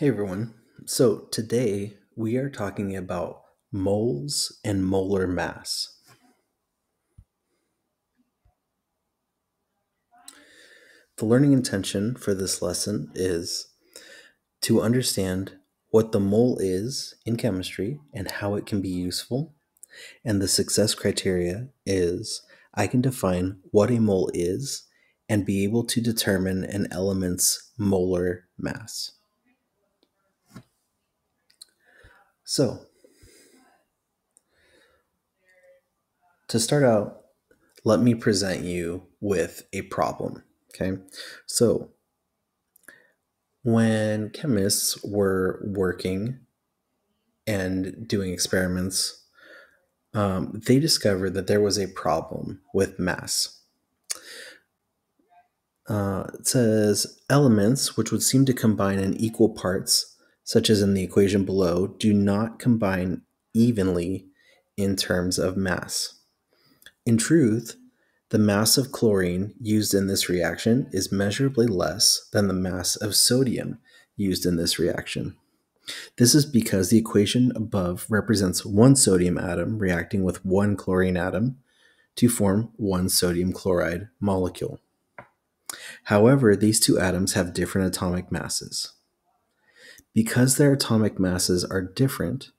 Hey everyone. So today we are talking about moles and molar mass. The learning intention for this lesson is to understand what the mole is in chemistry and how it can be useful. And the success criteria is I can define what a mole is and be able to determine an element's molar mass. So, to start out, let me present you with a problem. Okay. So, when chemists were working and doing experiments, they discovered that there was a problem with mass. It says elements which would seem to combine in equal parts, such as in the equation below, do not combine evenly in terms of mass. In truth, the mass of chlorine used in this reaction is measurably less than the mass of sodium used in this reaction. This is because the equation above represents one sodium atom reacting with one chlorine atom to form one sodium chloride molecule. However, these two atoms have different atomic masses. Because their atomic masses are different,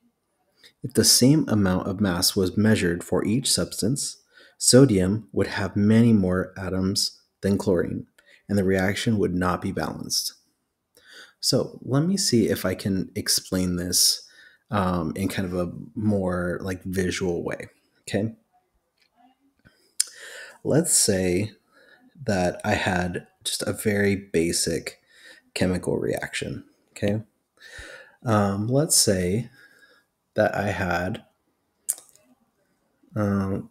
if the same amount of mass was measured for each substance, sodium would have many more atoms than chlorine, and the reaction would not be balanced. So let me see if I can explain this in kind of a more like visual way. Okay. Let's say that I had just a very basic chemical reaction. Okay. Let's say that I had, um,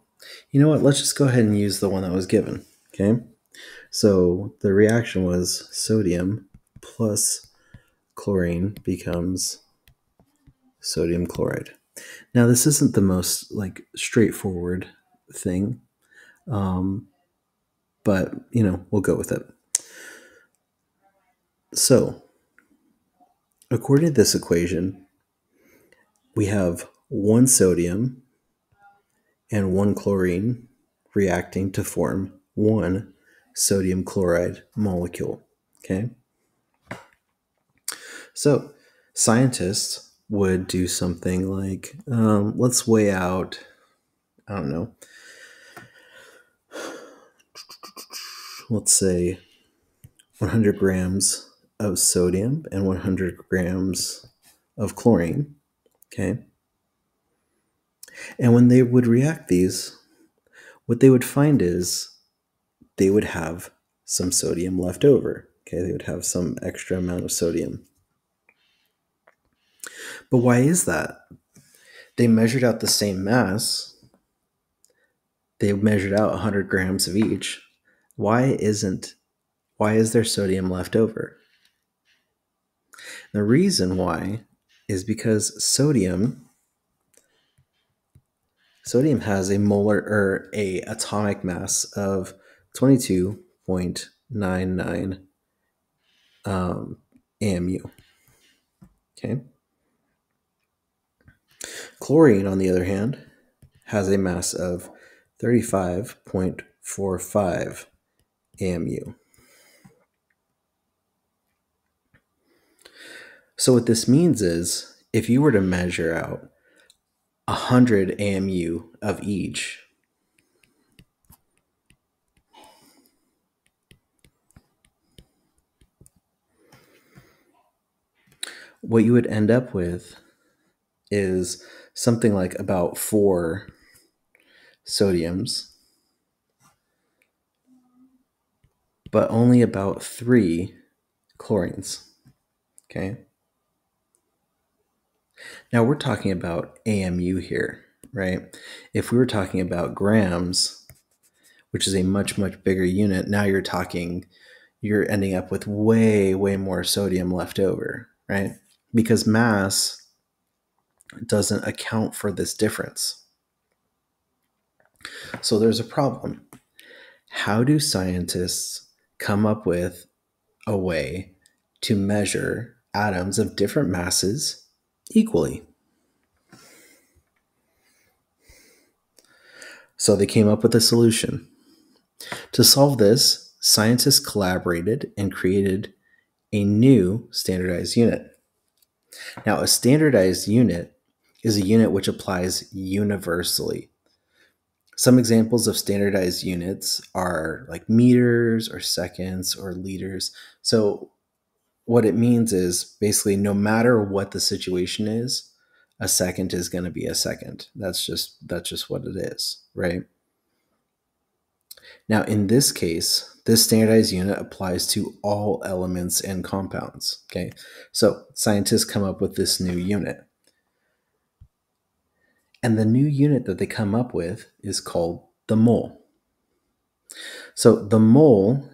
you know what? Let's just go ahead and use the one that was given. Okay. So the reaction was sodium plus chlorine becomes sodium chloride. Now, this isn't the most like straightforward thing, um, but we'll go with it. So, according to this equation, we have one sodium and one chlorine reacting to form one sodium chloride molecule. Okay, so scientists would do something like let's weigh out, I don't know, let's say 100 grams of sodium and 100 grams of chlorine. Okay. And when they would react these, what they would find is they would have some sodium left over. Okay. They would have some extra amount of sodium. But why is that? They measured out the same mass. They measured out 100 grams of each. Why is there sodium left over? The reason why is because sodium has a molar or a atomic mass of 22.99 AMU. Okay. Chlorine, on the other hand, has a mass of 35.45 AMU. So what this means is if you were to measure out 100 AMU of each, what you would end up with is something like about 4 sodiums, but only about 3 chlorines. Okay. Now we're talking about AMU here, right? If we were talking about grams, which is a much, much bigger unit, now you're ending up with way, way more sodium left over, right? Because mass doesn't account for this difference. So there's a problem. How do scientists come up with a way to measure atoms of different masses equally. So they came up with a solution. To solve this, scientists collaborated and created a new standardized unit. Now, a standardized unit is a unit which applies universally. Some examples of standardized units are like meters or seconds or liters. So what it means is basically no matter what the situation is, a second is going to be a second. That's just what it is, right? Now, in this case, this standardized unit applies to all elements and compounds, okay? So scientists come up with this new unit. And the new unit that they come up with is called the mole. So the mole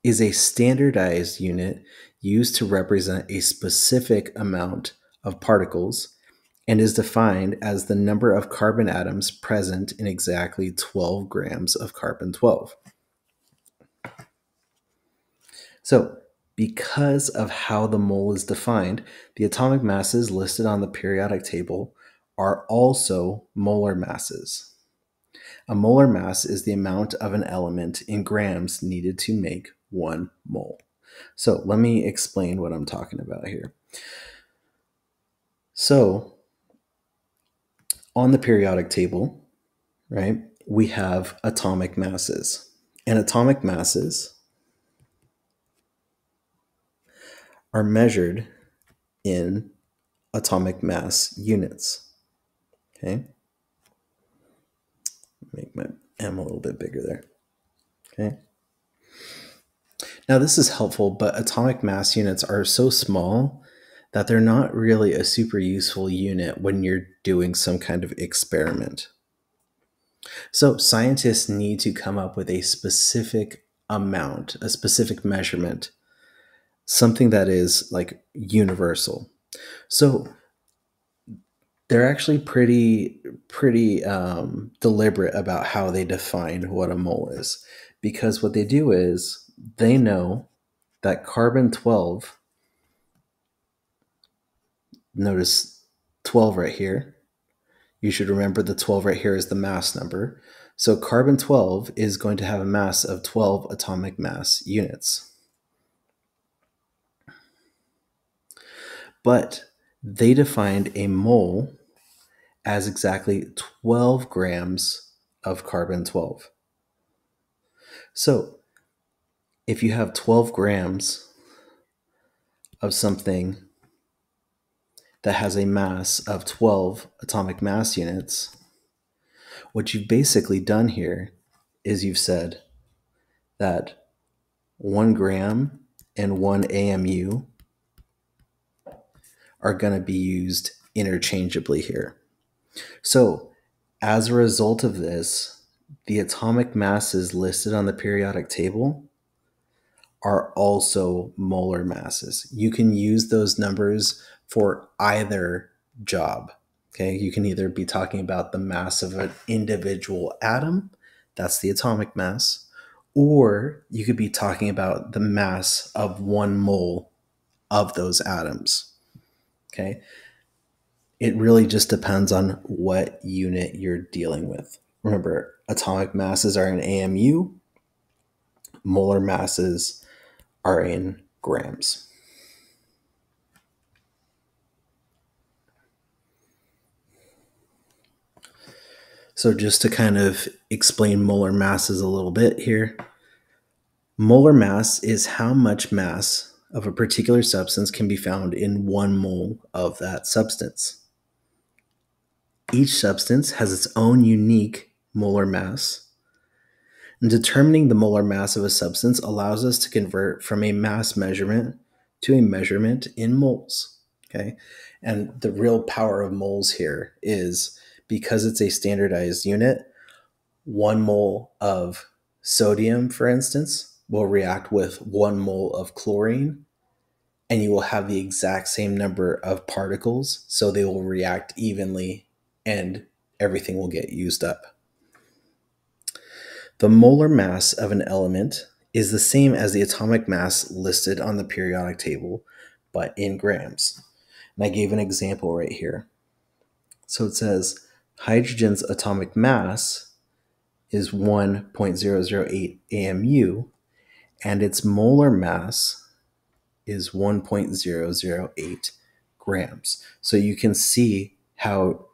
is a standardized unit used to represent a specific amount of particles and is defined as the number of carbon atoms present in exactly 12 grams of carbon 12. So, because of how the mole is defined, the atomic masses listed on the periodic table are also molar masses. A molar mass is the amount of an element in grams needed to make 1 mole. So let me explain what I'm talking about here. So on the periodic table, right, we have atomic masses. And atomic masses are measured in atomic mass units. Okay? Make my M a little bit bigger there. Okay? Now this is helpful, but atomic mass units are so small that they're not really a super useful unit when you're doing some kind of experiment. So scientists need to come up with a specific amount, a specific measurement, something that is like universal. So they're actually pretty deliberate about how they define what a mole is, because what they do is they know that carbon 12, notice 12 right here. You should remember the 12 right here is the mass number. So carbon 12 is going to have a mass of 12 atomic mass units. But they defined a mole as exactly 12 grams of carbon 12. So if you have 12 grams of something that has a mass of 12 atomic mass units, what you've basically done here is you've said that 1 gram and 1 AMU are going to be used interchangeably here. So as a result of this, the atomic masses listed on the periodic table are also molar masses. You can use those numbers for either job. Okay, you can either be talking about the mass of an individual atom, that's the atomic mass, or you could be talking about the mass of 1 mole of those atoms. Okay, it really just depends on what unit you're dealing with. Remember, atomic masses are in AMU, molar masses are in grams. So just to kind of explain molar masses a little bit here, molar mass is how much mass of a particular substance can be found in 1 mole of that substance. Each substance has its own unique molar mass, and determining the molar mass of a substance allows us to convert from a mass measurement to a measurement in moles. Okay, and the real power of moles here is because it's a standardized unit. 1 mole of sodium, for instance, will react with 1 mole of chlorine, and you will have the exact same number of particles, so they will react evenly and everything will get used up. The molar mass of an element is the same as the atomic mass listed on the periodic table, but in grams. And I gave an example right here. So it says hydrogen's atomic mass is 1.008 AMU, and its molar mass is 1.008 grams. So you can see how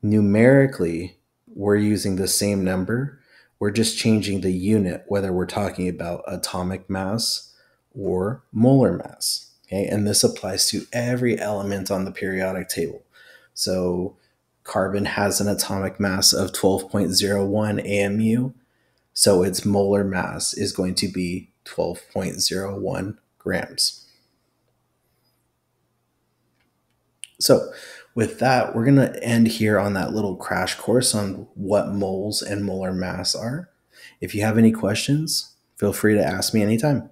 numerically we're using the same number. We're just changing the unit, whether we're talking about atomic mass or molar mass. Okay, and this applies to every element on the periodic table. So carbon has an atomic mass of 12.01 AMU, so its molar mass is going to be 12.01 grams. So with that, we're going to end here on that little crash course on what moles and molar mass are. If you have any questions, feel free to ask me anytime.